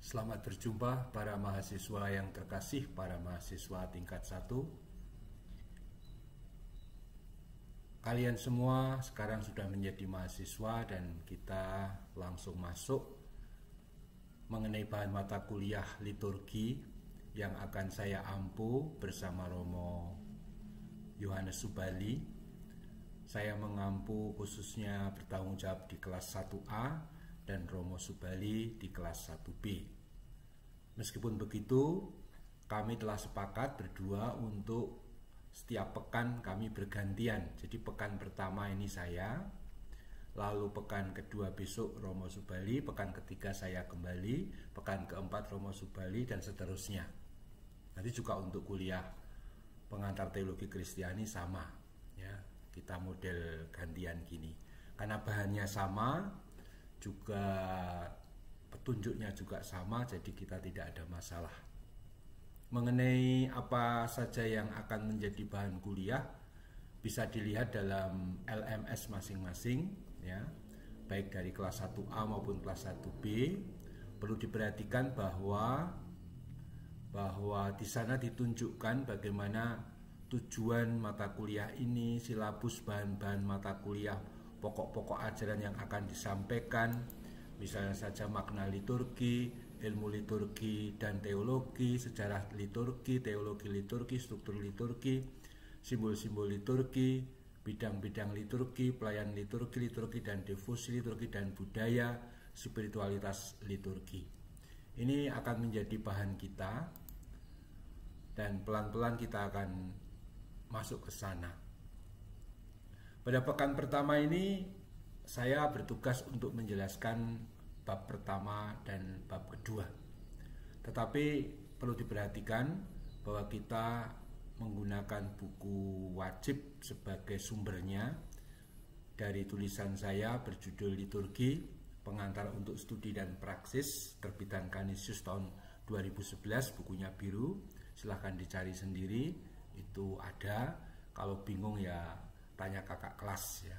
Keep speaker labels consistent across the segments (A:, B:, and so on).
A: Selamat berjumpa para mahasiswa yang terkasih, para mahasiswa tingkat 1. Kalian semua sekarang sudah menjadi mahasiswa dan kita langsung masuk mengenai bahan mata kuliah liturgi yang akan saya ampu bersama Romo Yohanes Subali. Saya mengampu khususnya bertanggung jawab di kelas 1A dan Romo Subali di kelas 1B. Meskipun begitu, kami telah sepakat berdua untuk setiap pekan kami bergantian. Jadi pekan pertama ini saya, lalu pekan kedua besok Romo Subali, pekan ketiga saya kembali, pekan keempat Romo Subali, dan seterusnya. Nanti juga untuk kuliah pengantar teologi Kristiani sama, ya, kita model gantian gini. Karena bahannya sama, juga petunjuknya juga sama, jadi kita tidak ada masalah. Mengenai apa saja yang akan menjadi bahan kuliah bisa dilihat dalam LMS masing-masing, ya, baik dari kelas 1A maupun kelas 1B. Perlu diperhatikan bahwa di sana ditunjukkan bagaimana tujuan mata kuliah ini, silabus bahan-bahan mata kuliah, pokok-pokok ajaran yang akan disampaikan, misalnya saja makna liturgi, ilmu liturgi dan teologi, sejarah liturgi, teologi liturgi, struktur liturgi, simbol-simbol liturgi, bidang-bidang liturgi, pelayan liturgi, liturgi dan devosi liturgi dan budaya, spiritualitas liturgi. Ini akan menjadi bahan kita dan pelan-pelan kita akan masuk ke sana. Pada pekan pertama ini saya bertugas untuk menjelaskan bab pertama dan bab kedua. Tetapi perlu diperhatikan bahwa kita menggunakan buku wajib sebagai sumbernya dari tulisan saya berjudul Liturgi, Pengantar untuk Studi dan Praksis, terbitan Canisius tahun 2011, bukunya biru. Silahkan dicari sendiri, itu ada. Kalau bingung ya tanya kakak kelas, ya.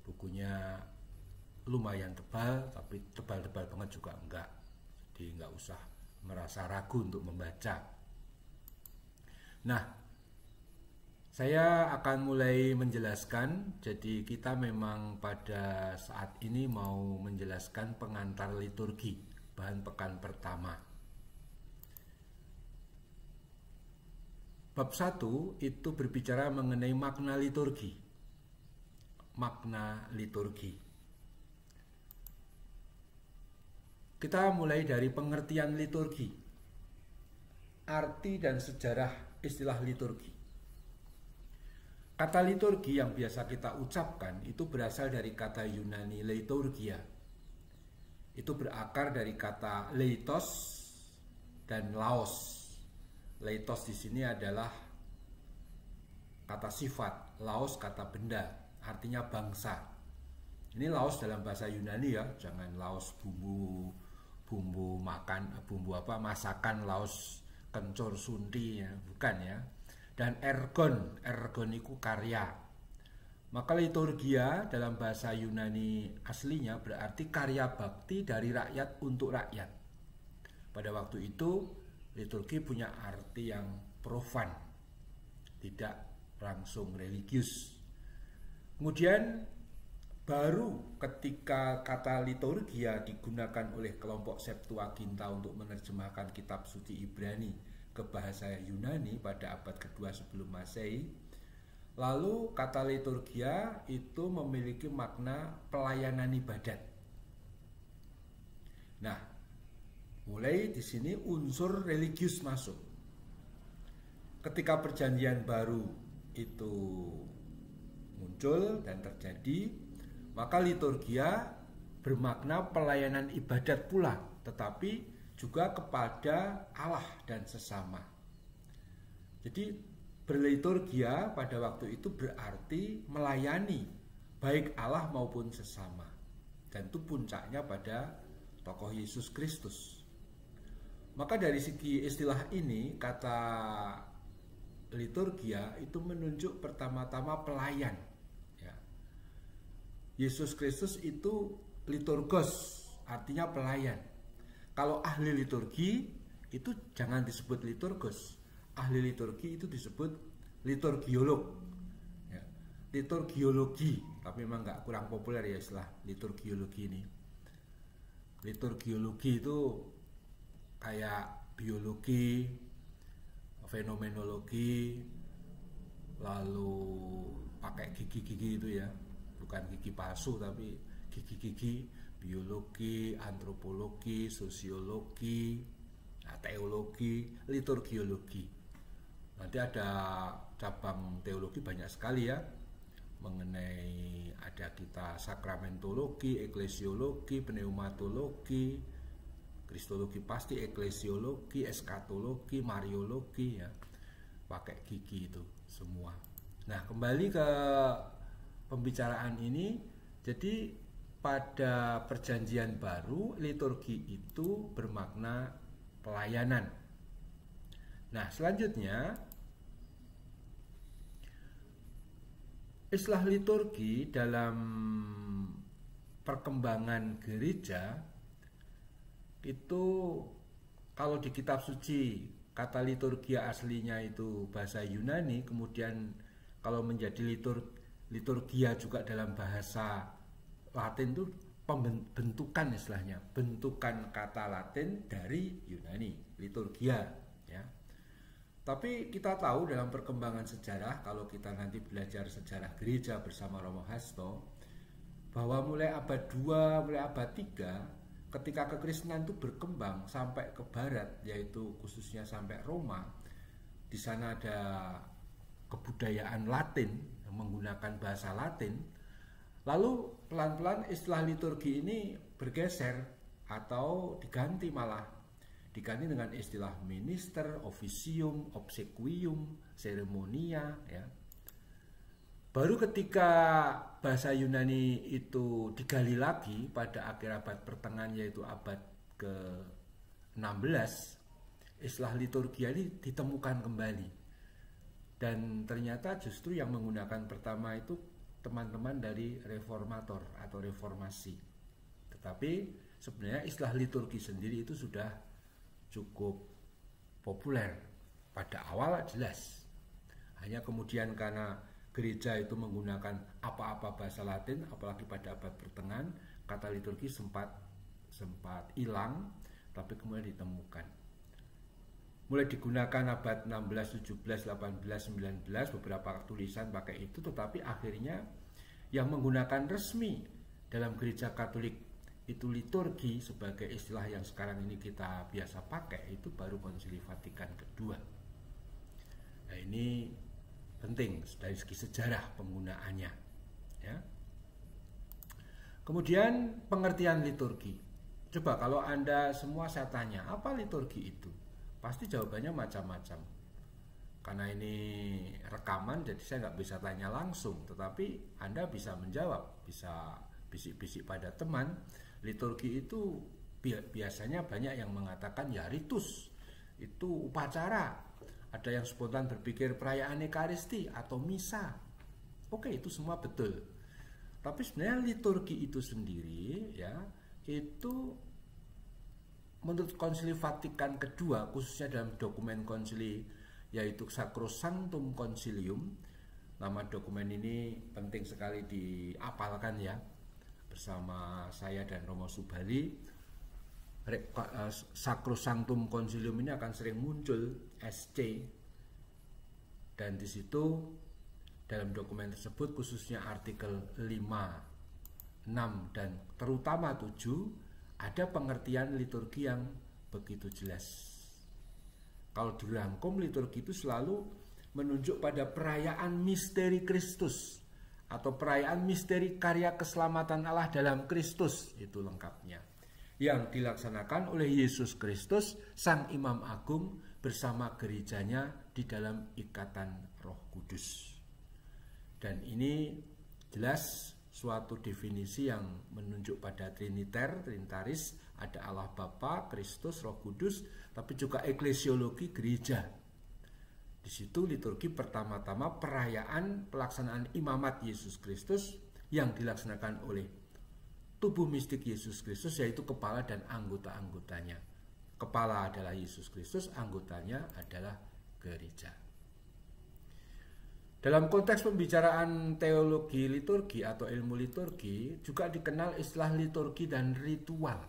A: Bukunya lumayan tebal, tapi tebal-tebal banget juga enggak. Jadi enggak usah merasa ragu untuk membaca. Nah, saya akan mulai menjelaskan. Jadi kita memang pada saat ini mau menjelaskan pengantar liturgi, bahan pekan pertama. Bab 1 itu berbicara mengenai makna liturgi. Makna liturgi. Kita mulai dari pengertian liturgi, arti dan sejarah istilah liturgi. Kata liturgi yang biasa kita ucapkan itu berasal dari kata Yunani liturgia. Itu berakar dari kata leitos dan laos. Leitos di sini adalah kata sifat, laos kata benda, artinya bangsa. Ini laos dalam bahasa Yunani, ya, jangan laos bumbu makan, bumbu apa, masakan laos kencur sunti, ya, bukan, ya. Dan ergon itu karya. Maka liturgia dalam bahasa Yunani aslinya berarti karya bakti dari rakyat untuk rakyat. Pada waktu itu liturgi punya arti yang profan, tidak langsung religius. Kemudian baru ketika kata liturgia digunakan oleh kelompok Septuaginta untuk menerjemahkan kitab suci Ibrani ke bahasa Yunani pada abad kedua sebelum Masehi, lalu kata liturgia itu memiliki makna pelayanan ibadat. Nah, mulai di sini unsur religius masuk. Ketika perjanjian baru itu muncul dan terjadi, maka liturgia bermakna pelayanan ibadat pula, tetapi juga kepada Allah dan sesama. Jadi berliturgia pada waktu itu berarti melayani baik Allah maupun sesama. Dan itu puncaknya pada tokoh Yesus Kristus. Maka dari segi istilah ini, kata liturgia itu menunjuk pertama-tama pelayan, ya. Yesus Kristus itu liturgos, artinya pelayan. Kalau ahli liturgi itu jangan disebut liturgus. Ahli liturgi itu disebut liturgiolog. Ya. Liturgiologi, tapi memang nggak kurang populer ya istilah liturgiologi ini. Liturgiologi itu kayak biologi, fenomenologi, lalu pakai gigi-gigi itu ya, bukan gigi palsu tapi gigi-gigi, biologi, antropologi, sosiologi, teologi, liturgiologi. Nanti ada cabang teologi banyak sekali ya, mengenai ada kita sakramentologi, eklesiologi, pneumatologi, kristologi pasti, eklesiologi, eskatologi, mariologi ya, pakai gigi itu semua. Nah, kembali ke pembicaraan ini, jadi pada perjanjian baru liturgi itu bermakna pelayanan. Nah, selanjutnya istilah liturgi dalam perkembangan gereja itu, kalau di kitab suci kata liturgia aslinya itu bahasa Yunani, kemudian kalau menjadi liturgia juga dalam bahasa Latin itu bentukan istilahnya, bentukan kata Latin dari Yunani, liturgia ya. Tapi kita tahu dalam perkembangan sejarah, kalau kita nanti belajar sejarah gereja bersama Romo Hasto, bahwa mulai abad 2, mulai abad 3, ketika kekristenan itu berkembang sampai ke barat, yaitu khususnya sampai Roma, di sana ada kebudayaan Latin yang menggunakan bahasa Latin, lalu pelan-pelan istilah liturgi ini bergeser atau diganti, malah diganti dengan istilah minister, officium, obsequium, ceremonia ya. Baru ketika bahasa Yunani itu digali lagi pada akhir abad pertengahan, yaitu abad ke-16, istilah liturgia ini ditemukan kembali. Dan ternyata justru yang menggunakan pertama itu teman-teman dari reformator atau reformasi. Tetapi sebenarnya istilah liturgi sendiri itu sudah cukup populer pada awal, jelas. Hanya kemudian karena gereja itu menggunakan apa-apa bahasa Latin, apalagi pada abad pertengahan, kata liturgi sempat hilang, tapi kemudian ditemukan. Mulai digunakan abad 16, 17, 18, 19, beberapa tulisan pakai itu, tetapi akhirnya yang menggunakan resmi dalam gereja Katolik itu liturgi sebagai istilah yang sekarang ini kita biasa pakai, itu baru Konsili Vatikan kedua. Nah, ini penting dari segi sejarah penggunaannya ya. Kemudian pengertian liturgi. Coba kalau Anda semua saya tanya, apa liturgi itu? Pasti jawabannya macam-macam. Karena ini rekaman, jadi saya nggak bisa tanya langsung, tetapi Anda bisa menjawab, bisa bisik-bisik pada teman. Liturgi itu biasanya banyak yang mengatakan ya ritus, itu upacara. Ada yang spontan berpikir perayaan Ekaristi atau misa. Oke, itu semua betul. Tapi sebenarnya liturgi itu sendiri ya, itu menurut Konsili Vatikan kedua, khususnya dalam dokumen konsili yaitu Sacrosanctum Concilium. Nama dokumen ini penting sekali diapalkan ya, bersama saya dan Romo Subali. Sacrosanctum Concilium ini akan sering muncul SC, dan di situ dalam dokumen tersebut khususnya artikel 5, 6 dan terutama 7 ada pengertian liturgi yang begitu jelas. Kalau dirangkum, liturgi itu selalu menunjuk pada perayaan misteri Kristus atau perayaan misteri karya keselamatan Allah dalam Kristus, itu lengkapnya, yang dilaksanakan oleh Yesus Kristus, Sang Imam Agung, bersama gerejanya di dalam ikatan Roh Kudus. Dan ini jelas suatu definisi yang menunjuk pada trinitaris, ada Allah Bapa, Kristus, Roh Kudus, tapi juga eklesiologi gereja. Di situ liturgi pertama-tama perayaan pelaksanaan imamat Yesus Kristus yang dilaksanakan oleh tubuh mistik Yesus Kristus, yaitu kepala dan anggota-anggotanya. kepala adalah Yesus Kristus, anggotanya adalah gereja. Dalam konteks pembicaraan teologi liturgi atau ilmu liturgi juga dikenal istilah liturgi dan ritual.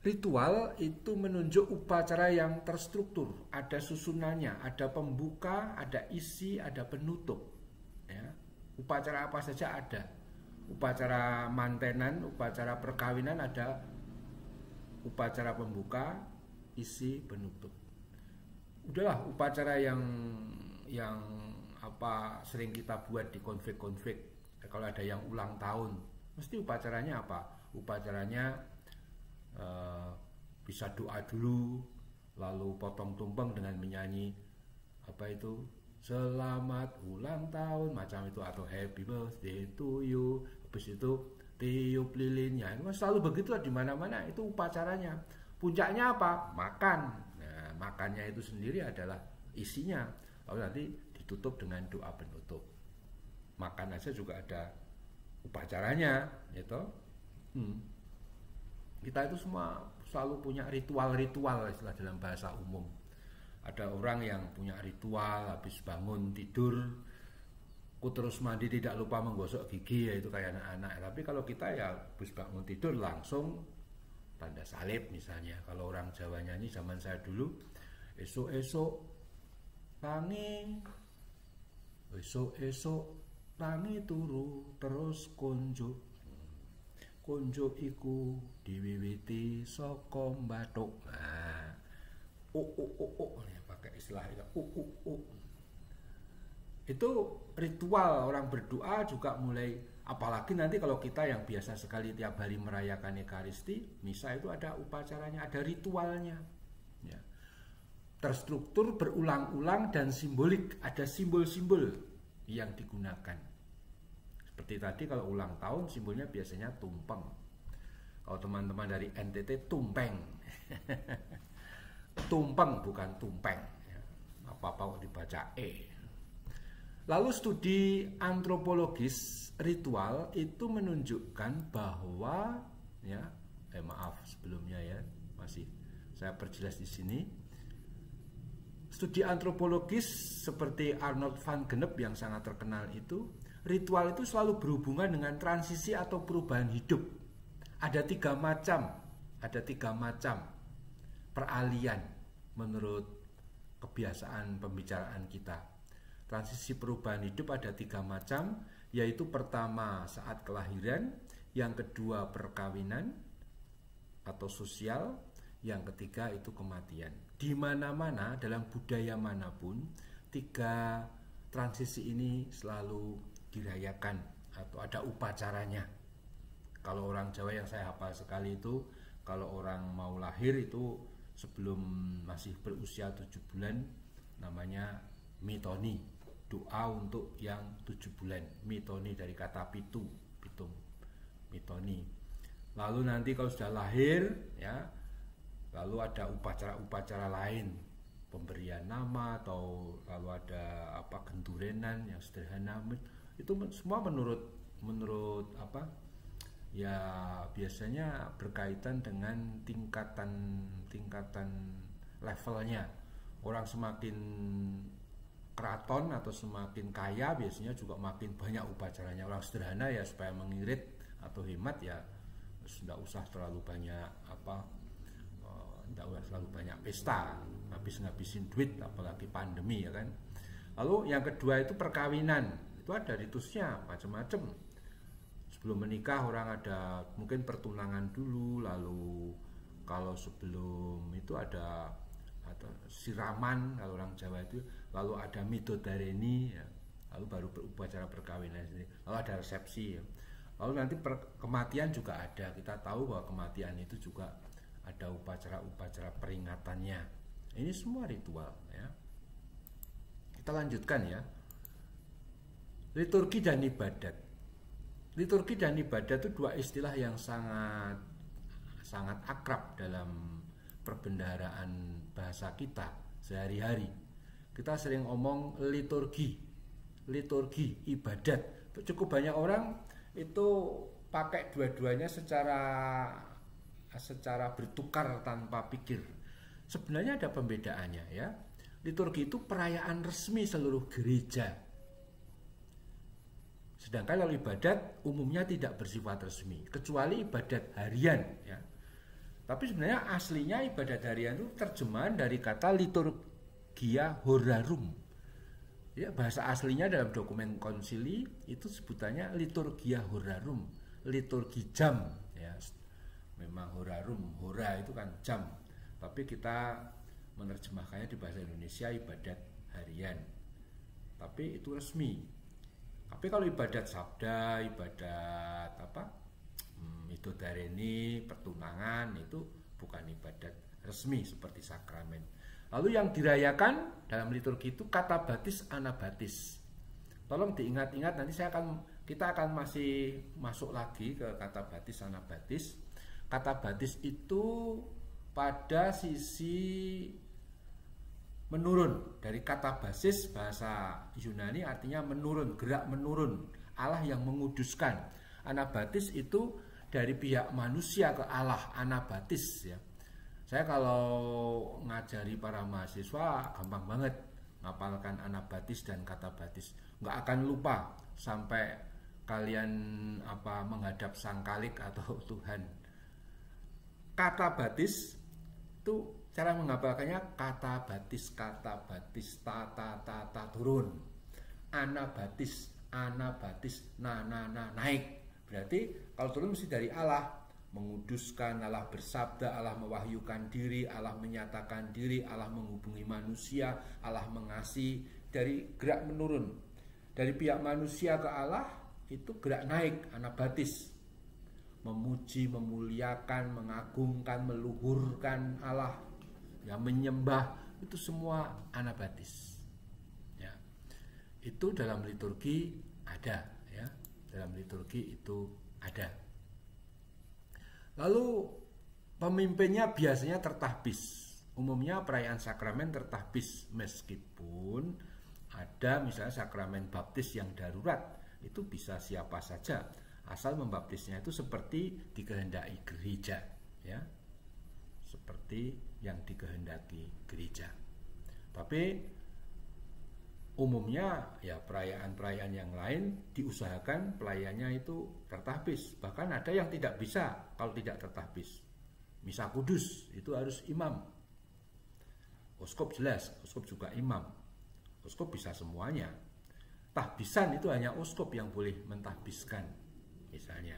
A: Ritual itu menunjuk upacara yang terstruktur, ada susunannya, ada pembuka, ada isi, ada penutup. Ya. Upacara apa saja ada. Upacara mantenan, upacara perkawinan ada upacara pembuka, isi, penutup. Udahlah upacara yang sering kita buat di konflik-konflik. Kalau ada yang ulang tahun, mesti upacaranya apa? Upacaranya bisa doa dulu, lalu potong tumpeng dengan menyanyi selamat ulang tahun macam itu, atau happy birthday to you. Habis itu tiup lilinnya. Itu selalu begitu di mana-mana, itu upacaranya. Puncaknya apa? Makan. Nah, makannya itu sendiri adalah isinya. Lalu nanti ditutup dengan doa penutup. Makan aja juga ada upacaranya, gitu. Kita itu semua selalu punya ritual-ritual, istilah dalam bahasa umum. Ada orang yang punya ritual habis bangun tidur, terus mandi tidak lupa menggosok gigi, ya itu kayak anak-anak. Tapi kalau kita ya habis bangun tidur langsung tanda salib misalnya. Kalau orang Jawa nyanyi zaman saya dulu, esok-esok tangi, esok-esok tangi turu terus konjo. Konjo iku diwiwiti saka mbathuk. Nah, pakai istilah itu. Itu ritual orang berdoa juga mulai, apalagi nanti kalau kita yang biasa sekali tiap hari merayakan Ekaristi, misa itu ada upacaranya, ada ritualnya. Ya. Terstruktur, berulang-ulang dan simbolik, ada simbol-simbol yang digunakan. Seperti tadi kalau ulang tahun simbolnya biasanya tumpeng. Kalau teman-teman dari NTT tumpeng. Tumpeng bukan tumpeng. Apa-apa kok dibaca E. Lalu studi antropologis ritual itu menunjukkan bahwa maaf sebelumnya ya, masih saya perjelas di sini. Studi antropologis seperti Arnold van Gennep yang sangat terkenal itu, ritual itu selalu berhubungan dengan transisi atau perubahan hidup. Ada tiga macam peralihan menurut kebiasaan pembicaraan kita. Transisi perubahan hidup ada tiga macam, yaitu pertama saat kelahiran, yang kedua perkawinan atau sosial, yang ketiga itu kematian. Di mana-mana dalam budaya manapun, tiga transisi ini selalu dirayakan atau ada upacaranya. Kalau orang Jawa yang saya hafal sekali itu, kalau orang mau lahir itu sebelum masih berusia 7 bulan namanya mitoni. Doa untuk yang 7 bulan, mitoni dari kata pitung, mitoni. Lalu nanti kalau sudah lahir, ya, lalu ada upacara-upacara lain, pemberian nama atau lalu ada gendurenan yang sederhana. Itu semua menurut ya biasanya berkaitan dengan tingkatan levelnya. Orang semakin keraton atau semakin kaya biasanya juga makin banyak upacaranya. Orang sederhana ya supaya mengirit atau hemat ya tidak usah terlalu banyak tidak usah terlalu banyak pesta, ngabisin duit apalagi pandemi ya kan. Lalu yang kedua itu perkawinan, itu ada ritusnya macam-macam. Sebelum menikah orang ada mungkin pertunangan dulu, lalu kalau sebelum itu ada siraman kalau orang Jawa itu, lalu ada midodareni ya, lalu baru upacara perkawinan sendiri, lalu ada resepsi ya. Lalu nanti kematian juga ada. Kita tahu bahwa kematian itu juga ada upacara-upacara peringatannya. Ini semua ritual ya. Kita lanjutkan ya. Liturgi dan ibadat. Liturgi dan ibadat itu dua istilah yang sangat akrab dalam perbendaharaan bahasa kita sehari-hari. Kita sering ngomong liturgi, ibadat. Cukup banyak orang itu pakai dua-duanya secara secara bertukar tanpa pikir. Sebenarnya ada pembedaannya ya. Liturgi itu perayaan resmi seluruh gereja. Sedangkan kalau ibadat umumnya tidak bersifat resmi, kecuali ibadat harian ya. Tapi sebenarnya aslinya ibadat harian itu terjemahan dari kata liturgia horarum. Ya, bahasa aslinya dalam dokumen konsili itu sebutannya liturgia horarum, liturgi jam ya. Memang horarum, hora itu kan jam. Tapi kita menerjemahkannya di bahasa Indonesia ibadat harian. Tapi itu resmi. Tapi kalau ibadat sabda, ibadat midodareni, pertunangan itu bukan ibadat resmi seperti sakramen. Lalu yang dirayakan dalam liturgi itu kata batis, anabatis. Tolong diingat-ingat, nanti kita akan masih masuk lagi ke kata batis, anabatis. Kata batis itu pada sisi menurun, dari kata basis bahasa Yunani artinya menurun, gerak menurun, Allah yang menguduskan. Anabatis itu dari pihak manusia ke Allah, anabatis ya. Saya kalau ngajari para mahasiswa gampang banget ngapalkan anabatis dan kata batis. Nggak akan lupa sampai kalian menghadap sang kalik atau Tuhan. Kata batis itu cara menghafalkannya kata batis, ta turun. Anabatis, na naik. Berarti kalau turun mesti dari Allah. Menguduskan, Allah bersabda, Allah mewahyukan diri, Allah menyatakan diri, Allah menghubungi manusia, Allah mengasihi. Dari gerak menurun, dari pihak manusia ke Allah itu gerak naik, anabatis. Memuji, memuliakan, mengagungkan, meluhurkan Allah, ya, menyembah, itu semua anabatis ya. Itu dalam liturgi ada ya, dalam liturgi itu ada. Lalu pemimpinnya biasanya tertahbis. Umumnya perayaan sakramen tertahbis, meskipun ada misalnya sakramen baptis yang darurat, itu bisa siapa saja asal membaptisnya itu seperti dikehendaki gereja ya, seperti yang dikehendaki gereja. Tapi umumnya ya perayaan-perayaan yang lain diusahakan pelayannya itu tertahbis. Bahkan ada yang tidak bisa kalau tidak tertahbis. Misa kudus itu harus imam. Uskop jelas, uskop juga imam. Uskop bisa semuanya. Tahbisan itu hanya uskop yang boleh mentahbiskan. Misalnya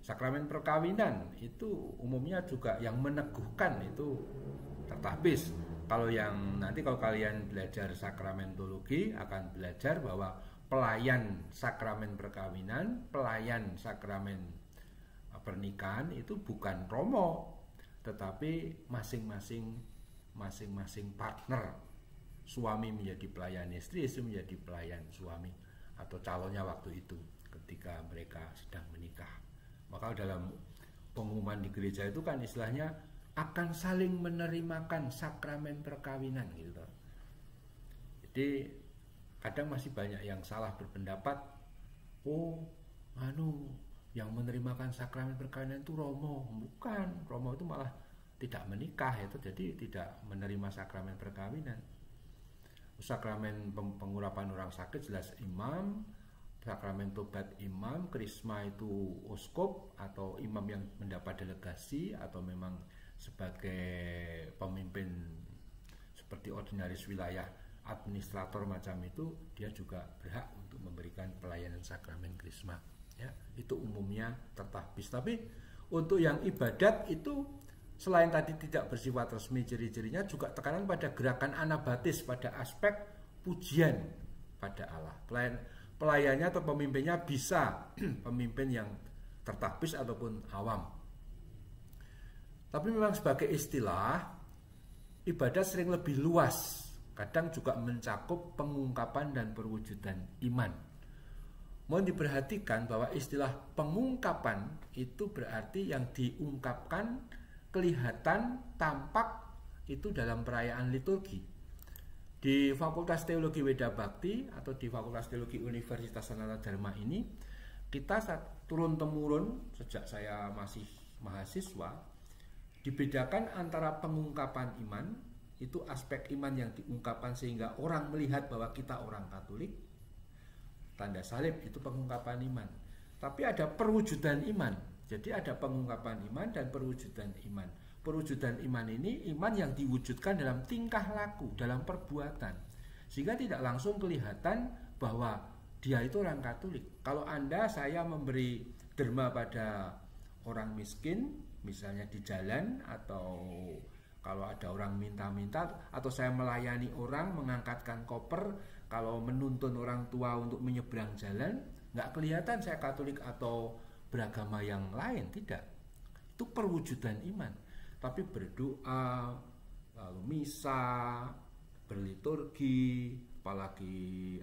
A: sakramen perkawinan itu umumnya juga yang meneguhkan itu tertahbis. Kalau kalau kalian belajar sakramentologi akan belajar bahwa pelayan sakramen perkawinan, pelayan sakramen pernikahan itu bukan romo, tetapi masing-masing partner. Suami menjadi pelayan istri, istri menjadi pelayan suami atau calonnya waktu itu ketika mereka sedang menikah. Maka dalam pengumuman di gereja itu kan istilahnya akan saling menerimakan sakramen perkawinan gitu. Jadi kadang masih banyak yang salah berpendapat, yang menerimakan sakramen perkawinan itu romo. Bukan, romo itu malah tidak menikah itu, jadi tidak menerima sakramen perkawinan. Sakramen pengurapan orang sakit jelas imam, sakramen tobat imam, krisma itu uskop atau imam yang mendapat delegasi atau memang sebagai pemimpin seperti ordinaris wilayah, administrator macam itu, dia juga berhak untuk memberikan pelayanan sakramen krisma ya. Itu umumnya tertahbis. Tapi untuk yang ibadat itu selain tadi tidak bersifat resmi ciri-cirinya, juga tekanan pada gerakan anabatis, pada aspek pujian pada Allah. Pelayannya atau pemimpinnya bisa pemimpin yang tertahbis ataupun awam. Tapi memang sebagai istilah, ibadah sering lebih luas, kadang juga mencakup pengungkapan dan perwujudan iman. Mohon diperhatikan bahwa istilah pengungkapan itu berarti yang diungkapkan, kelihatan, tampak itu dalam perayaan liturgi. Di Fakultas Teologi Weda Bakti atau di Fakultas Teologi Universitas Sanata Dharma ini, kita turun-temurun sejak saya masih mahasiswa, dibedakan antara pengungkapan iman, itu aspek iman yang diungkapkan sehingga orang melihat bahwa kita orang Katolik, tanda salib itu pengungkapan iman. Tapi ada perwujudan iman, jadi ada pengungkapan iman dan perwujudan iman. Perwujudan iman ini iman yang diwujudkan dalam tingkah laku, dalam perbuatan, sehingga tidak langsung kelihatan bahwa dia itu orang Katolik. Kalau saya memberi derma pada orang miskin, misalnya di jalan, atau kalau ada orang minta-minta, atau saya melayani orang, mengangkatkan koper, kalau menuntun orang tua untuk menyeberang jalan, nggak kelihatan saya Katolik atau beragama yang lain, tidak. Itu perwujudan iman. Tapi berdoa, lalu misa, berliturgi, apalagi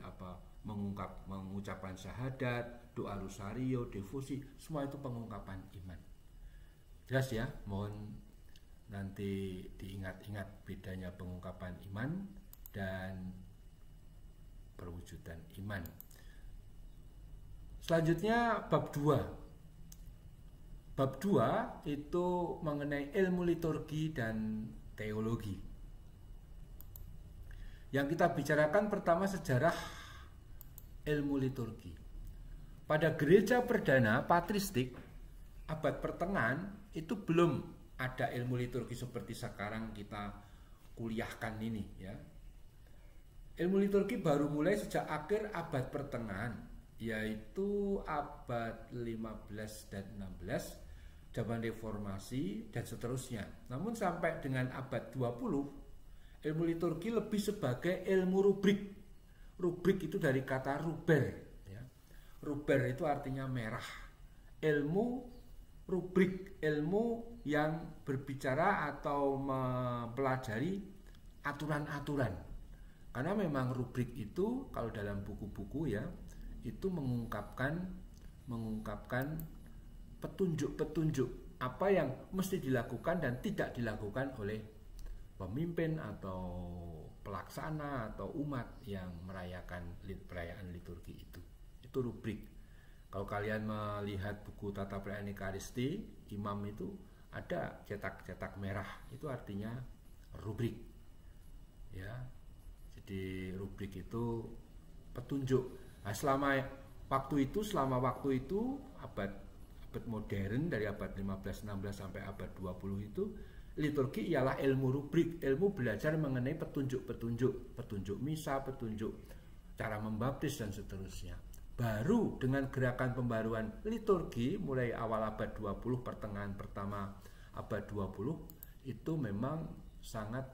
A: mengucapkan syahadat, doa rosario, devosi, semua itu pengungkapan iman. Jelas ya, mohon nanti diingat-ingat bedanya pengungkapan iman dan perwujudan iman. Selanjutnya bab 2. Bab 2 itu mengenai ilmu liturgi dan teologi. Yang kita bicarakan pertama sejarah ilmu liturgi. Pada gereja perdana patristik abad pertengahan itu belum ada ilmu liturgi seperti sekarang kita kuliahkan ini ya. Ilmu liturgi baru mulai sejak akhir abad pertengahan, yaitu abad 15 dan 16, zaman reformasi dan seterusnya. Namun sampai dengan abad 20, ilmu liturgi lebih sebagai ilmu rubrik. Rubrik itu dari kata ruber ya. Ruber itu artinya merah. Ilmu rubrik, ilmu yang berbicara atau mempelajari aturan-aturan. Karena memang rubrik itu kalau dalam buku-buku ya, itu mengungkapkan petunjuk-petunjuk apa yang mesti dilakukan dan tidak dilakukan oleh pemimpin atau pelaksana atau umat yang merayakan perayaan liturgi itu. Itu rubrik. Kalau kalian melihat buku Tata Perayaan Ekaristi, imam itu ada cetak-cetak merah, itu artinya rubrik. Ya. Jadi rubrik itu petunjuk. Nah, selama waktu itu abad modern dari abad 15-16 sampai abad 20 itu liturgi ialah ilmu rubrik, ilmu belajar mengenai petunjuk misa, petunjuk cara membaptis dan seterusnya. Baru dengan gerakan pembaruan liturgi mulai awal abad 20, pertengahan pertama abad 20 itu memang sangat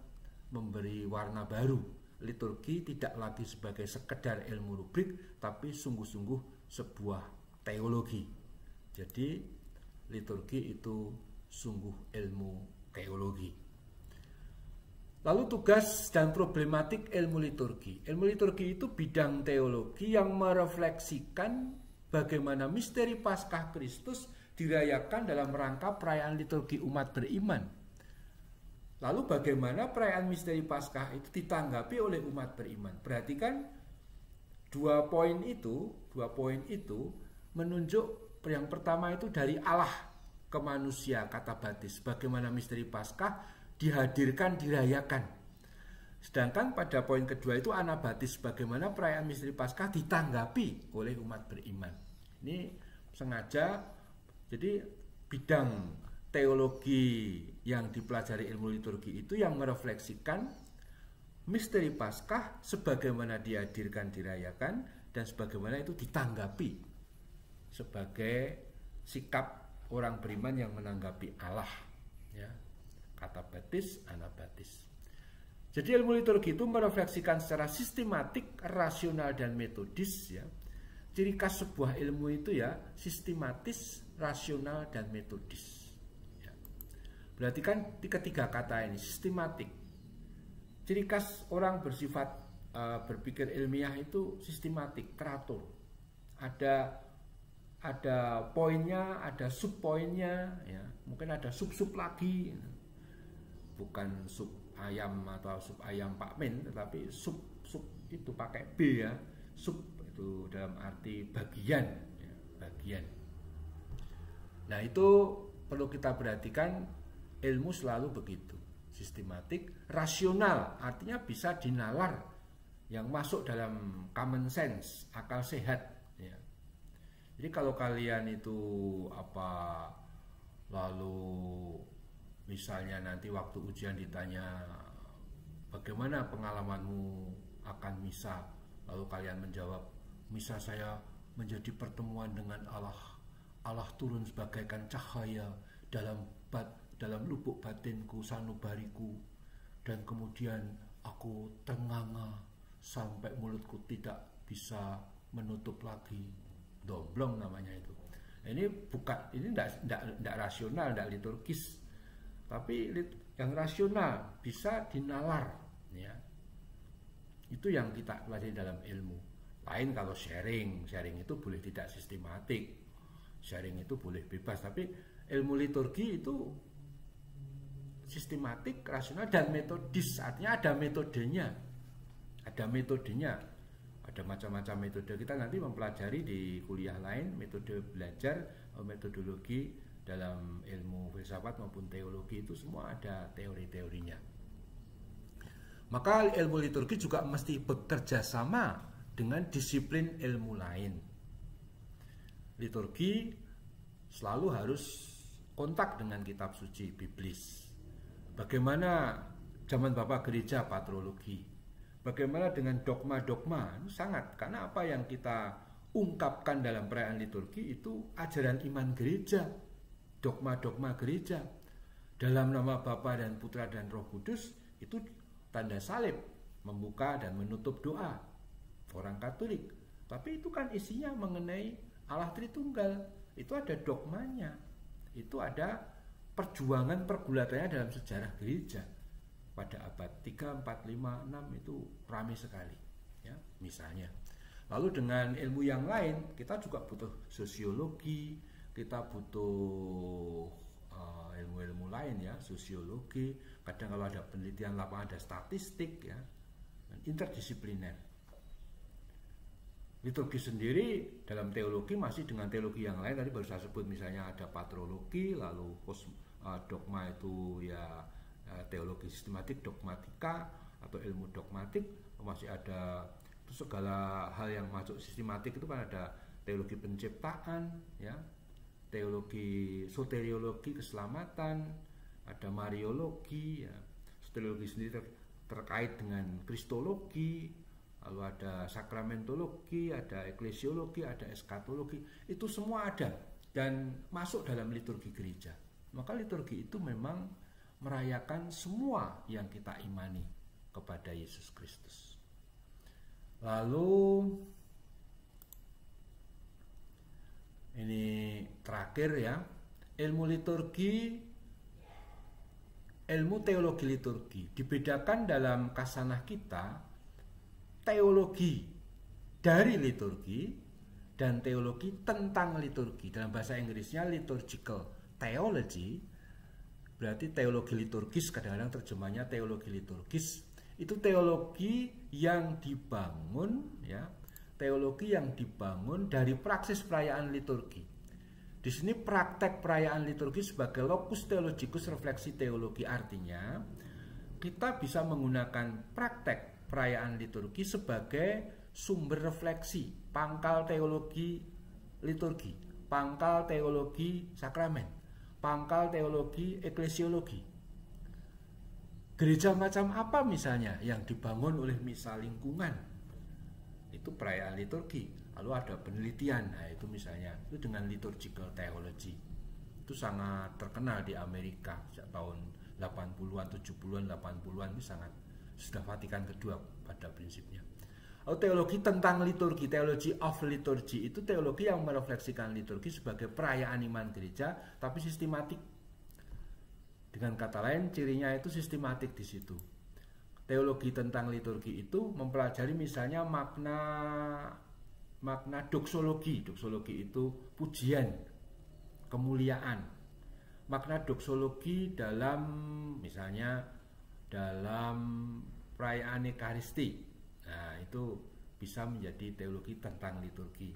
A: memberi warna baru. Liturgi tidak lagi sebagai sekedar ilmu rubrik, tapi sungguh-sungguh sebuah teologi. Jadi liturgi itu sungguh ilmu teologi. Lalu tugas dan problematik ilmu liturgi. Ilmu liturgi itu bidang teologi yang merefleksikan bagaimana misteri Paskah Kristus dirayakan dalam rangka perayaan liturgi umat beriman. Lalu bagaimana perayaan misteri Paskah itu ditanggapi oleh umat beriman. Perhatikan dua poin itu menunjuk yang pertama itu dari Allah ke manusia, kata baptis, bagaimana misteri Paskah dihadirkan, dirayakan. Sedangkan pada poin kedua itu anabaptis, bagaimana perayaan misteri Paskah ditanggapi oleh umat beriman. Ini sengaja, jadi bidang teologi yang dipelajari ilmu liturgi itu yang merefleksikan misteri Paskah sebagaimana dihadirkan, dirayakan, dan sebagaimana itu ditanggapi sebagai sikap orang beriman yang menanggapi Allah ya. Kata baptis, anabaptis. Jadi ilmu liturgi itu merefleksikan secara sistematik, rasional dan metodis ya. Ciri khas sebuah ilmu itu ya sistematis, rasional dan metodis ya. Berarti kan ketiga kata ini sistematik. Ciri khas orang bersifat berpikir ilmiah itu sistematik, teratur. Ada poinnya, ada sub poinnya ya. Mungkin ada sub lagi. Bukan sub ayam atau sub ayam Pak Min, tetapi sub itu pakai B ya. Sub itu dalam arti bagian ya, bagian. Nah, itu perlu kita perhatikan, ilmu selalu begitu, sistematik, rasional, artinya bisa dinalar, yang masuk dalam common sense, akal sehat, ya. Jadi kalau kalian itu lalu misalnya nanti waktu ujian ditanya bagaimana pengalamanmu akan misa, lalu kalian menjawab, misa saya menjadi pertemuan dengan Allah. Allah turun sebagaikan cahaya dalam lubuk batinku, sanubariku, dan kemudian aku ternganga sampai mulutku tidak bisa menutup lagi. Domblong namanya itu. Ini tidak rasional, tidak liturgis, tapi yang rasional bisa dinalar, ya. Itu yang kita pelajari dalam ilmu. Lain kalau sharing itu boleh tidak sistematik, sharing itu boleh bebas, tapi ilmu liturgi itu sistematik, rasional, dan metodis, artinya ada metodenya, ada macam-macam metode. Kita nanti mempelajari di kuliah lain metode belajar, metodologi dalam ilmu filsafat maupun teologi, itu semua ada teori-teorinya. Maka ilmu liturgi juga mesti bekerja sama dengan disiplin ilmu lain. Liturgi selalu harus kontak dengan kitab suci biblis. Bagaimana zaman Bapak Gereja patrologi? Bagaimana dengan dogma-dogma? Itu sangat, karena apa yang kita ungkapkan dalam perayaan liturgi itu ajaran iman gereja, dogma-dogma gereja. Dalam nama Bapa dan Putra dan Roh Kudus, itu tanda salib, membuka dan menutup doa orang Katolik. Tapi itu kan isinya mengenai Allah Tritunggal. Itu ada dogmanya, itu ada perjuangan pergulatannya dalam sejarah gereja. Pada abad 3, 4, 5, 6 itu ramai sekali, ya, misalnya. Lalu dengan ilmu yang lain, kita juga butuh sosiologi, kita butuh ilmu-ilmu lain, ya, sosiologi. Kadang kalau ada penelitian lapangan ada statistik, ya, dan interdisipliner. Liturgi sendiri dalam teologi masih dengan teologi yang lain, tadi baru saya sebut, misalnya ada patrologi, lalu dogma itu ya teologi sistematik, dogmatika atau ilmu dogmatik, masih ada segala hal yang masuk sistematik itu kan ada teologi penciptaan, ya, teologi soteriologi keselamatan, ada mariologi, ya, soteriologi sendiri terkait dengan kristologi, lalu ada sakramentologi, ada eklesiologi, ada eskatologi, itu semua ada dan masuk dalam liturgi gereja. Maka liturgi itu memang merayakan semua yang kita imani kepada Yesus Kristus. Lalu ini terakhir, ya, ilmu liturgi, ilmu teologi liturgi dibedakan dalam kasanah kita, teologi dari liturgi dan teologi tentang liturgi. Dalam bahasa Inggrisnya liturgical theology, berarti teologi liturgis, kadang-kadang terjemahnya teologi liturgis. Itu teologi yang dibangun, ya, teologi yang dibangun dari praksis perayaan liturgi. Di sini praktek perayaan liturgi sebagai locus theologicus refleksi teologi, artinya kita bisa menggunakan praktek perayaan liturgi sebagai sumber refleksi, pangkal teologi liturgi, pangkal teologi sakramen, pangkal teologi eklesiologi. Gereja macam apa misalnya yang dibangun oleh misa lingkungan? Itu perayaan liturgi. Lalu ada penelitian, nah itu misalnya itu dengan liturgical theology. Itu sangat terkenal di Amerika sejak tahun 80-an, 70-an, 80-an, itu sangat, sudah Vatikan kedua pada prinsipnya. Lalu teologi tentang liturgi, theology of liturgy, itu teologi yang merefleksikan liturgi sebagai perayaan iman gereja, tapi sistematik. Dengan kata lain, cirinya itu sistematik di situ. Teologi tentang liturgi itu mempelajari misalnya makna doksologi. Doksologi itu pujian, kemuliaan. Makna doksologi dalam misalnya dalam perayaan Ekaristi. Nah, itu bisa menjadi teologi tentang liturgi.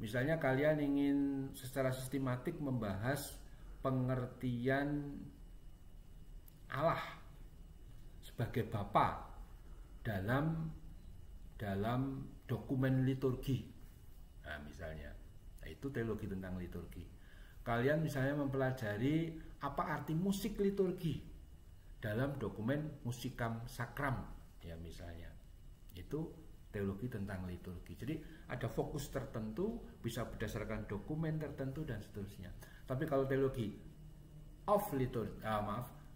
A: Misalnya kalian ingin secara sistematik membahas pengertian Allah sebagai Bapa dalam dokumen liturgi. Nah, misalnya, nah, itu teologi tentang liturgi. Kalian misalnya mempelajari apa arti musik liturgi dalam dokumen Musikam Sacram, ya misalnya. Itu teologi tentang liturgi. Jadi ada fokus tertentu, bisa berdasarkan dokumen tertentu dan seterusnya. Tapi kalau teologi of liturgi,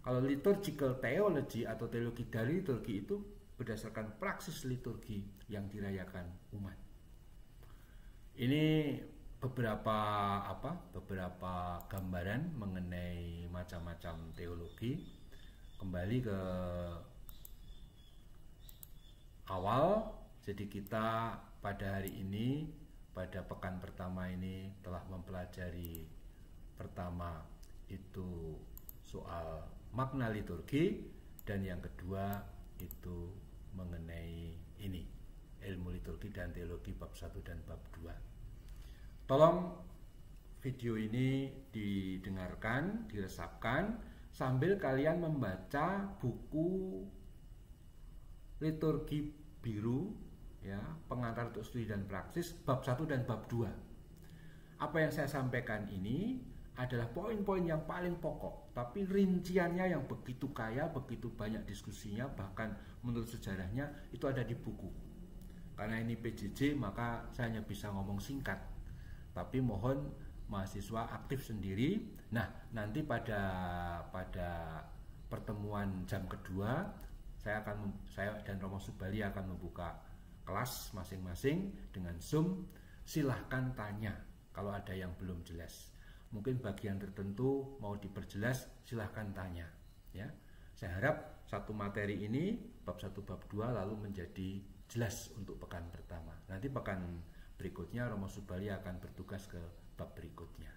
A: kalau liturgical theology atau teologi dari liturgi itu berdasarkan praksis liturgi yang dirayakan umat. Ini beberapa gambaran mengenai macam-macam teologi. Kembali ke awal, jadi kita pada hari ini, pada pekan pertama ini telah mempelajari pertama itu soal makna liturgi, dan yang kedua itu mengenai ini, ilmu liturgi dan teologi bab 1 dan bab 2. Tolong video ini didengarkan, diresapkan sambil kalian membaca buku liturgi biru, ya, pengantar untuk studi dan praksis bab 1 dan bab 2. Apa yang saya sampaikan ini adalah poin-poin yang paling pokok, tapi rinciannya yang begitu kaya, begitu banyak diskusinya, bahkan menurut sejarahnya itu ada di buku. Karena ini PJJ, maka saya hanya bisa ngomong singkat. Tapi mohon mahasiswa aktif sendiri. Nah, nanti pada pertemuan jam kedua saya dan Romo Subali akan membuka kelas masing-masing dengan Zoom. Silahkan tanya kalau ada yang belum jelas. Mungkin bagian tertentu mau diperjelas, silahkan tanya. Ya, saya harap satu materi ini bab 1 bab 2 lalu menjadi jelas untuk pekan pertama. Nanti pekan berikutnya Romo Subali akan bertugas ke bab berikutnya.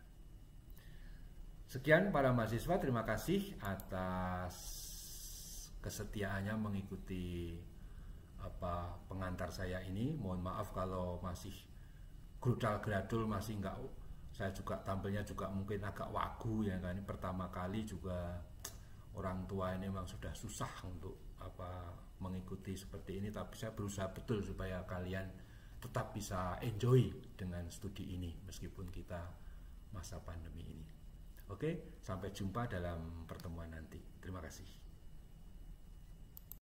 A: Sekian para mahasiswa, terima kasih atas kesetiaannya mengikuti pengantar saya ini. Mohon maaf kalau masih grudal-gradul, masih enggak, saya juga tampilnya juga mungkin agak wagu ya kan. Pertama kali juga orang tua ini memang sudah susah untuk mengikuti seperti ini, tapi saya berusaha betul supaya kalian tetap bisa enjoy dengan studi ini meskipun kita masa pandemi ini. Oke, sampai jumpa dalam pertemuan nanti. Terima kasih.